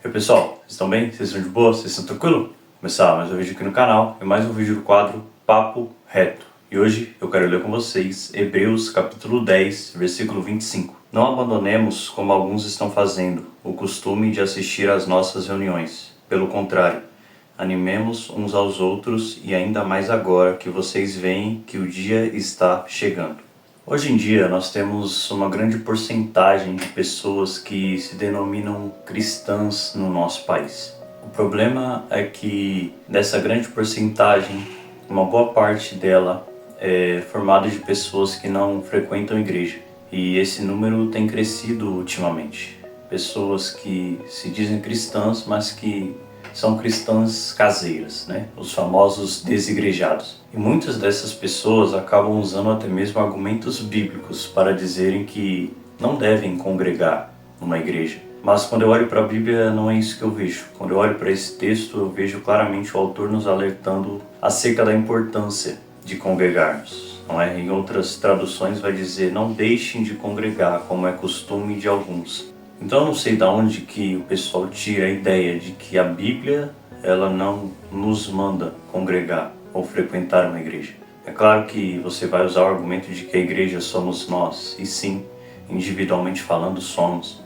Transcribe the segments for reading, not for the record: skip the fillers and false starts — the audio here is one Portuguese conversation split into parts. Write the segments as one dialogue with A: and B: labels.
A: Oi pessoal, vocês estão bem? Vocês estão de boa? Vocês estão tranquilos? Começar mais um vídeo aqui no canal e mais um vídeo do quadro Papo Reto. E hoje eu quero ler com vocês Hebreus capítulo 10, versículo 25. Não abandonemos, como alguns estão fazendo, o costume de assistir às nossas reuniões. Pelo contrário, animemos uns aos outros e ainda mais agora que vocês veem que o dia está chegando. Hoje em dia nós temos uma grande porcentagem de pessoas que se denominam cristãs no nosso país. O problema é que dessa grande porcentagem, uma boa parte dela é formada de pessoas que não frequentam igreja. E esse número tem crescido ultimamente. Pessoas que se dizem cristãs, mas que são cristãs caseiras, né? Os famosos desigrejados. E muitas dessas pessoas acabam usando até mesmo argumentos bíblicos para dizerem que não devem congregar numa igreja. Mas quando eu olho para a Bíblia, não é isso que eu vejo. Quando eu olho para esse texto, eu vejo claramente o autor nos alertando acerca da importância de congregarmos. Não é? Em outras traduções vai dizer, não deixem de congregar, como é costume de alguns. Então eu não sei de onde que o pessoal tira a ideia de que a Bíblia ela não nos manda congregar ou frequentar uma igreja. É claro que você vai usar o argumento de que a igreja somos nós, e sim, individualmente falando somos.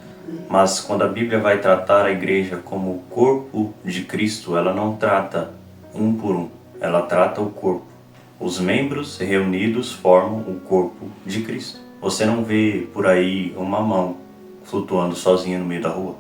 A: Mas quando a Bíblia vai tratar a igreja como o corpo de Cristo, ela não trata um por um, ela trata o corpo. Os membros reunidos formam o corpo de Cristo. Você não vê por aí uma mão flutuando sozinha no meio da rua.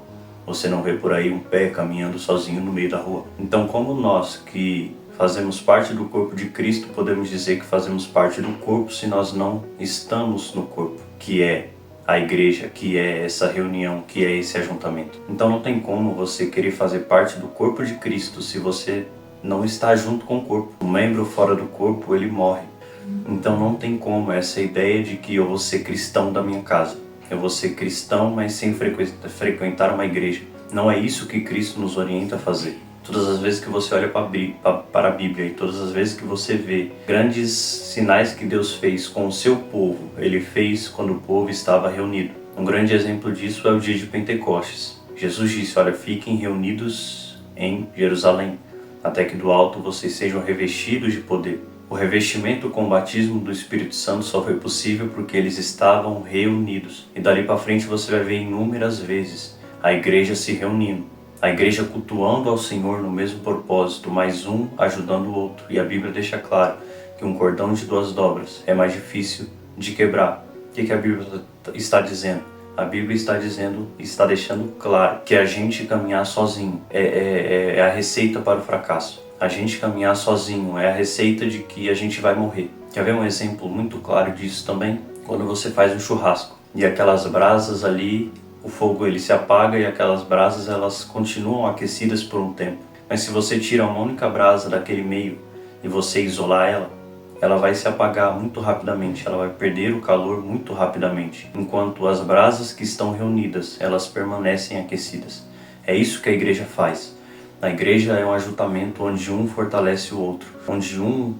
A: Você não vê por aí um pé caminhando sozinho no meio da rua. Então, como nós que fazemos parte do corpo de Cristo, podemos dizer que fazemos parte do corpo se nós não estamos no corpo, que é a igreja, que é essa reunião, que é esse ajuntamento. Então não tem como você querer fazer parte do corpo de Cristo se você não está junto com o corpo. O membro fora do corpo, ele morre. Então não tem como essa ideia de que eu vou ser cristão da minha casa. Eu vou ser cristão, mas sem frequentar uma igreja. Não é isso que Cristo nos orienta a fazer. Todas as vezes que você olha para a Bíblia e todas as vezes que você vê grandes sinais que Deus fez com o seu povo, Ele fez quando o povo estava reunido. Um grande exemplo disso é o dia de Pentecostes. Jesus disse, olha, fiquem reunidos em Jerusalém, até que do alto vocês sejam revestidos de poder. O revestimento com o batismo do Espírito Santo só foi possível porque eles estavam reunidos. E dali para frente você vai ver inúmeras vezes a igreja se reunindo, a igreja cultuando ao Senhor no mesmo propósito, mais um ajudando o outro. E a Bíblia deixa claro que um cordão de 2 dobras é mais difícil de quebrar. O que a Bíblia está dizendo? A Bíblia está dizendo, está deixando claro que a gente caminhar sozinho é a receita para o fracasso. A gente caminhar sozinho é a receita de que a gente vai morrer. Quer ver um exemplo muito claro disso também? Quando você faz um churrasco e aquelas brasas ali, o fogo ele se apaga e aquelas brasas elas continuam aquecidas por um tempo. Mas se você tira uma única brasa daquele meio e você isolar ela vai se apagar muito rapidamente, ela vai perder o calor muito rapidamente, enquanto as brasas que estão reunidas, elas permanecem aquecidas. É isso que a igreja faz. A igreja é um ajuntamento onde um fortalece o outro, onde um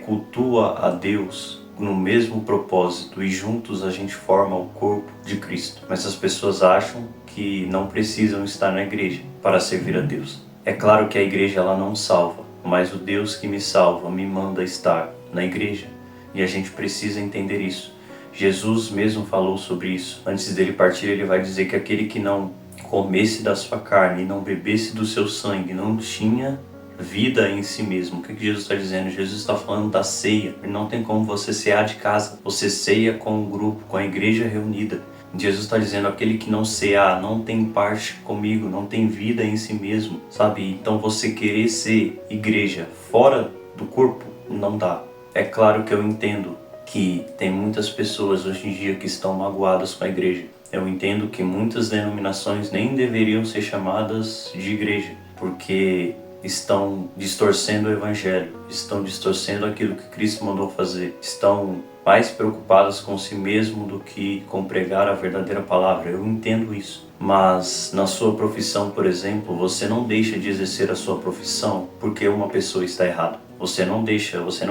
A: cultua a Deus no mesmo propósito e juntos a gente forma o corpo de Cristo. Mas as pessoas acham que não precisam estar na igreja para servir a Deus. É claro que a igreja ela não salva, mas o Deus que me salva me manda estar na igreja e a gente precisa entender isso. Jesus mesmo falou sobre isso. Antes dele partir, ele vai dizer que aquele que não comesse da sua carne e não bebesse do seu sangue, não tinha vida em si mesmo. O que Jesus está dizendo? Jesus está falando da ceia. Não tem como você cear de casa. Você ceia com o grupo, com a igreja reunida. Jesus está dizendo, aquele que não cear, não tem parte comigo, não tem vida em si mesmo, sabe? Então você querer ser igreja fora do corpo, não dá. É claro que eu entendo que tem muitas pessoas hoje em dia que estão magoadas com a igreja. Eu entendo que muitas denominações nem deveriam ser chamadas de igreja, porque estão distorcendo o evangelho, estão distorcendo aquilo que Cristo mandou fazer, estão mais preocupadas com si mesmo do que com pregar a verdadeira palavra. Eu entendo isso. Mas na sua profissão, por exemplo, você não deixa de exercer a sua profissão porque uma pessoa está errada. Você não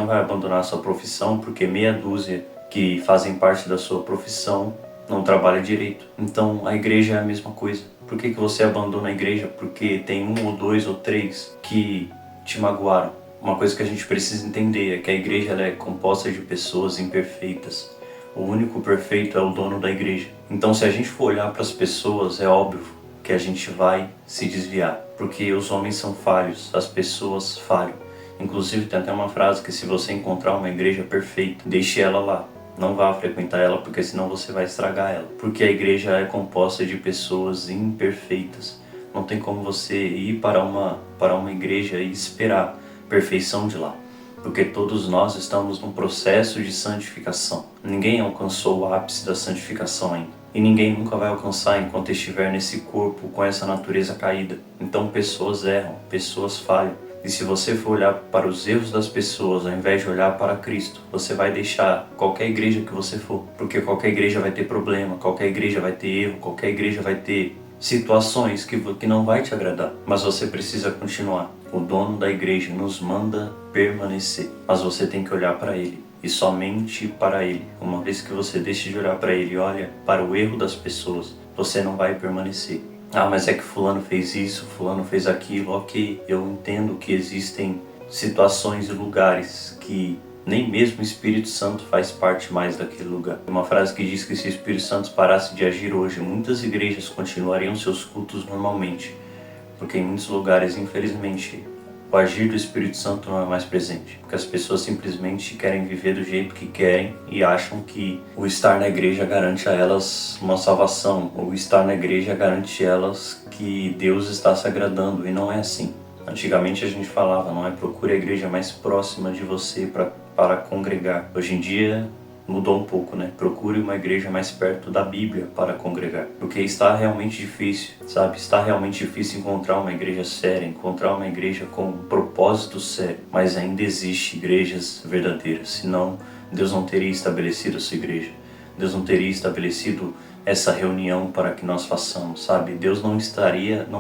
A: vai abandonar a sua profissão porque meia dúzia que fazem parte da sua profissão não trabalha direito. Então a igreja é a mesma coisa. Por que você abandona a igreja? Porque tem um ou dois ou três que te magoaram. Uma coisa que a gente precisa entender é que a igreja ela é composta de pessoas imperfeitas. O único perfeito é o dono da igreja. Então se a gente for olhar para as pessoas, é óbvio que a gente vai se desviar. Porque os homens são falhos, as pessoas falham. Inclusive tem até uma frase que se você encontrar uma igreja perfeita, deixe ela lá. Não vá frequentar ela, porque senão você vai estragar ela. Porque a igreja é composta de pessoas imperfeitas. Não tem como você ir para uma igreja e esperar perfeição de lá. Porque todos nós estamos num processo de santificação. Ninguém alcançou o ápice da santificação ainda. E ninguém nunca vai alcançar enquanto estiver nesse corpo com essa natureza caída. Então pessoas erram, pessoas falham. E se você for olhar para os erros das pessoas ao invés de olhar para Cristo, você vai deixar qualquer igreja que você for. Porque qualquer igreja vai ter problema, qualquer igreja vai ter erro, qualquer igreja vai ter situações que não vai te agradar. Mas você precisa continuar. O dono da igreja nos manda permanecer. Mas você tem que olhar para Ele. E somente para Ele. Uma vez que você deixa de olhar para Ele e olha para o erro das pessoas, você não vai permanecer. Ah, mas é que fulano fez isso, fulano fez aquilo. Ok, eu entendo que existem situações e lugares que nem mesmo o Espírito Santo faz parte mais daquele lugar. Tem uma frase que diz que se o Espírito Santo parasse de agir hoje, muitas igrejas continuariam seus cultos normalmente. Porque em muitos lugares, infelizmente, o agir do Espírito Santo não é mais presente. Porque as pessoas simplesmente querem viver do jeito que querem e acham que o estar na igreja garante a elas uma salvação. Ou estar na igreja garante a elas que Deus está se agradando. E não é assim. Antigamente a gente falava, não é? Procure a igreja mais próxima de você para congregar. Hoje em dia mudou um pouco, né? Procure uma igreja mais perto da Bíblia para congregar. Porque está realmente difícil, sabe? Está realmente difícil encontrar uma igreja séria, encontrar uma igreja com um propósito sério. Mas ainda existem igrejas verdadeiras, senão Deus não teria estabelecido a sua igreja. Deus não teria estabelecido essa reunião para que nós façamos, sabe? Deus não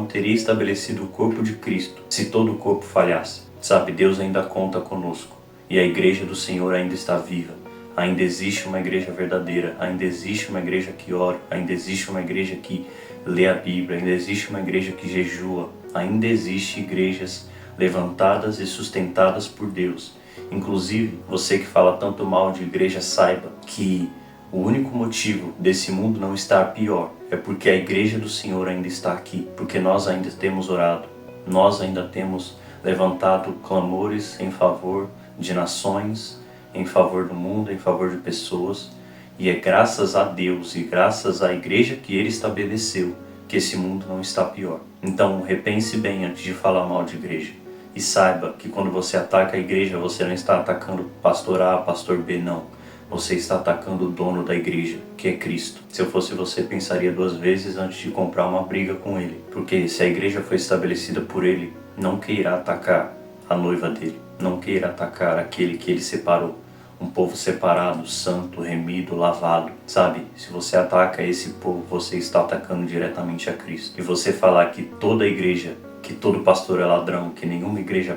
A: teria estabelecido o corpo de Cristo se todo o corpo falhasse, sabe? Deus ainda conta conosco e a igreja do Senhor ainda está viva. Ainda existe uma igreja verdadeira, ainda existe uma igreja que ora, ainda existe uma igreja que lê a Bíblia, ainda existe uma igreja que jejua, ainda existe igrejas levantadas e sustentadas por Deus. Inclusive, você que fala tanto mal de igreja, saiba que o único motivo desse mundo não estar pior é porque a igreja do Senhor ainda está aqui, porque nós ainda temos orado, nós ainda temos levantado clamores em favor de nações, em favor do mundo, em favor de pessoas, e é graças a Deus e graças à igreja que Ele estabeleceu que esse mundo não está pior. Então repense bem antes de falar mal de igreja e saiba que quando você ataca a igreja, você não está atacando pastor A, pastor B, não. Você está atacando o dono da igreja, que é Cristo. Se eu fosse você, pensaria duas vezes antes de comprar uma briga com Ele, porque se a igreja foi estabelecida por Ele, não queira atacar a noiva dele, não queira atacar aquele que Ele separou. Um povo separado, santo, remido, lavado, sabe? Se você ataca esse povo, você está atacando diretamente a Cristo. E você falar que toda igreja, que todo pastor é ladrão, que nenhuma igreja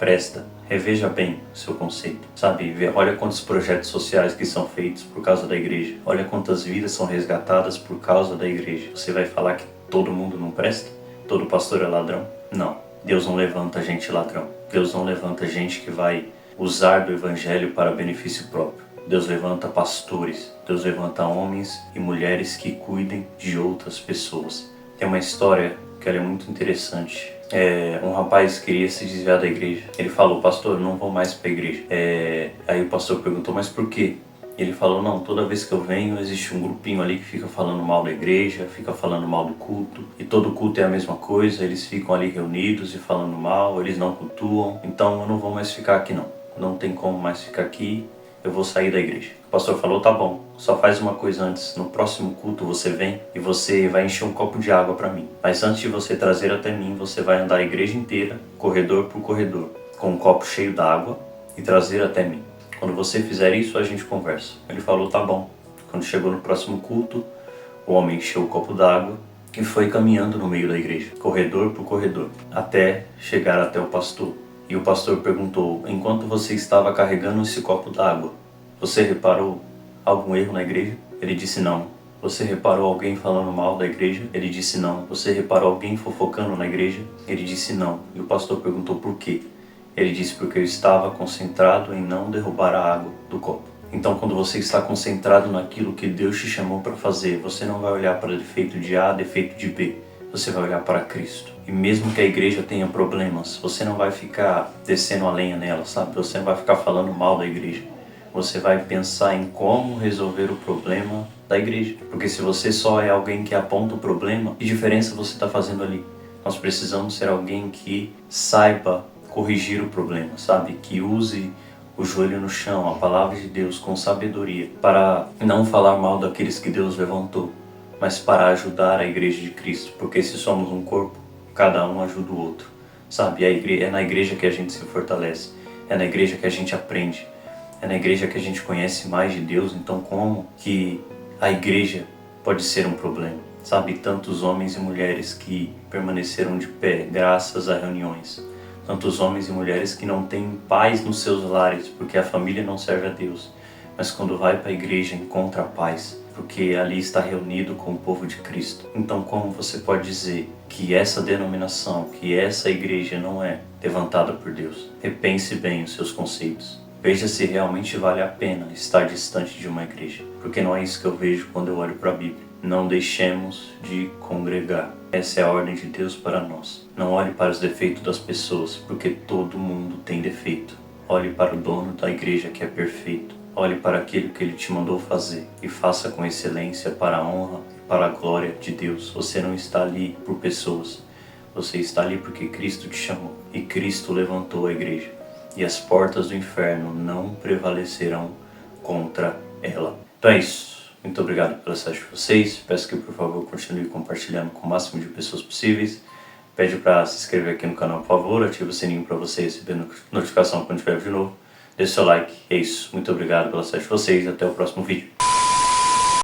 A: presta, reveja bem o seu conceito, sabe? Olha quantos projetos sociais que são feitos por causa da igreja. Olha quantas vidas são resgatadas por causa da igreja. Você vai falar que todo mundo não presta? Todo pastor é ladrão? Não. Deus não levanta gente ladrão. Deus não levanta gente que vai usar do evangelho para benefício próprio. Deus levanta pastores, Deus levanta homens e mulheres que cuidem de outras pessoas. Tem uma história que ela é muito interessante. Um rapaz queria se desviar da igreja. Ele falou, pastor, não vou mais para a igreja. Aí o pastor perguntou, mas por quê? Ele falou, não, toda vez que eu venho existe um grupinho ali que fica falando mal da igreja, fica falando mal do culto, e todo culto é a mesma coisa, eles ficam ali reunidos e falando mal, eles não cultuam, então eu não vou mais ficar aqui não tem como mais ficar aqui, eu vou sair da igreja. O pastor falou, tá bom, só faz uma coisa antes, no próximo culto você vem e você vai encher um copo de água para mim, mas antes de você trazer até mim, você vai andar a igreja inteira, corredor por corredor, com um copo cheio d'água e trazer até mim. Quando você fizer isso, a gente conversa. Ele falou, tá bom. Quando chegou no próximo culto, o homem encheu o copo d'água e foi caminhando no meio da igreja, corredor por corredor, até chegar até o pastor. E o pastor perguntou, enquanto você estava carregando esse copo d'água, você reparou algum erro na igreja? Ele disse, não, Você reparou alguém falando mal da igreja? Ele disse não. Você reparou alguém fofocando na igreja? Ele disse não. E o pastor perguntou por quê? Ele disse porque eu estava concentrado em não derrubar a água do copo. Então, quando você está concentrado naquilo que Deus te chamou para fazer, você não vai olhar para defeito de A, defeito de B. Você vai olhar para Cristo. E mesmo que a igreja tenha problemas, você não vai ficar descendo a lenha nela, sabe? Você não vai ficar falando mal da igreja. Você vai pensar em como resolver o problema da igreja. Porque se você só é alguém que aponta o problema, que diferença você está fazendo ali? Nós precisamos ser alguém que saiba corrigir o problema, sabe? Que use o joelho no chão, a palavra de Deus com sabedoria, para não falar mal daqueles que Deus levantou, mas para ajudar a igreja de Cristo, porque se somos um corpo, cada um ajuda o outro, sabe? É na igreja que a gente se fortalece, é na igreja que a gente aprende, é na igreja que a gente conhece mais de Deus. Então como que a igreja pode ser um problema? Sabe, tantos homens e mulheres que permaneceram de pé graças a reuniões, tantos homens e mulheres que não têm paz nos seus lares, porque a família não serve a Deus, mas quando vai para a igreja encontra a paz, porque ali está reunido com o povo de Cristo. Então como você pode dizer que essa denominação, que essa igreja não é levantada por Deus? Repense bem os seus conceitos. Veja se realmente vale a pena estar distante de uma igreja, porque não é isso que eu vejo quando eu olho para a Bíblia. Não deixemos de congregar. Essa é a ordem de Deus para nós. Não olhe para os defeitos das pessoas, porque todo mundo tem defeito. Olhe para o dono da igreja, que é perfeito. Olhe para aquilo que ele te mandou fazer e faça com excelência para a honra e para a glória de Deus. Você não está ali por pessoas. Você está ali porque Cristo te chamou e Cristo levantou a igreja. E as portas do inferno não prevalecerão contra ela. Então é isso. Muito obrigado pela assistência de vocês. Peço que, por favor, continue compartilhando com o máximo de pessoas possíveis. Pede para se inscrever aqui no canal, por favor. Ative o sininho para você receber notificação quando tiver de novo. Deixe seu like. É isso. Muito obrigado pela assistência de vocês. Até o próximo vídeo.